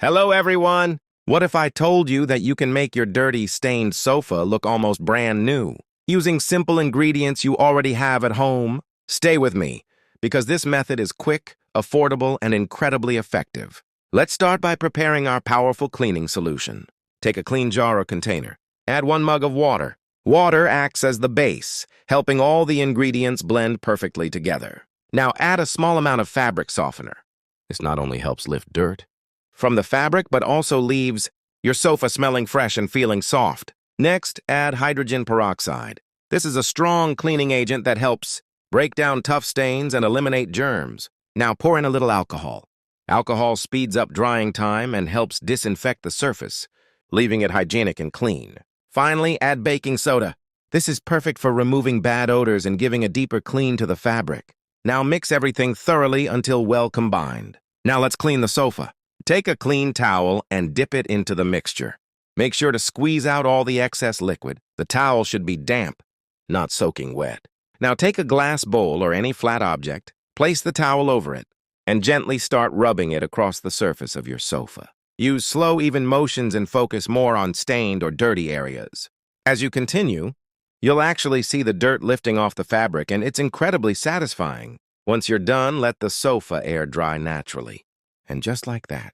Hello, everyone! What if I told you that you can make your dirty, stained sofa look almost brand new, using simple ingredients you already have at home? Stay with me, because this method is quick, affordable, and incredibly effective. Let's start by preparing our powerful cleaning solution. Take a clean jar or container. Add 1 mug of water. Water acts as the base, helping all the ingredients blend perfectly together. Now add a small amount of fabric softener. This not only helps lift dirt from the fabric, but also leaves your sofa smelling fresh and feeling soft. Next, add hydrogen peroxide. This is a strong cleaning agent that helps break down tough stains and eliminate germs. Now pour in a little alcohol. Alcohol speeds up drying time and helps disinfect the surface, leaving it hygienic and clean. Finally, add baking soda. This is perfect for removing bad odors and giving a deeper clean to the fabric. Now mix everything thoroughly until well combined. Now let's clean the sofa. Take a clean towel and dip it into the mixture. Make sure to squeeze out all the excess liquid. The towel should be damp, not soaking wet. Now take a glass bowl or any flat object, place the towel over it, and gently start rubbing it across the surface of your sofa. Use slow, even motions and focus more on stained or dirty areas. As you continue, you'll actually see the dirt lifting off the fabric, and it's incredibly satisfying. Once you're done, let the sofa air dry naturally. And just like that,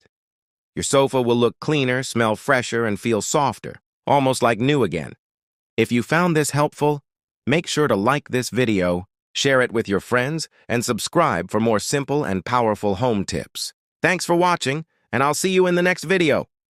your sofa will look cleaner, smell fresher, and feel softer, almost like new again. If you found this helpful, make sure to like this video, share it with your friends, and subscribe for more simple and powerful home tips. Thanks for watching, and I'll see you in the next video.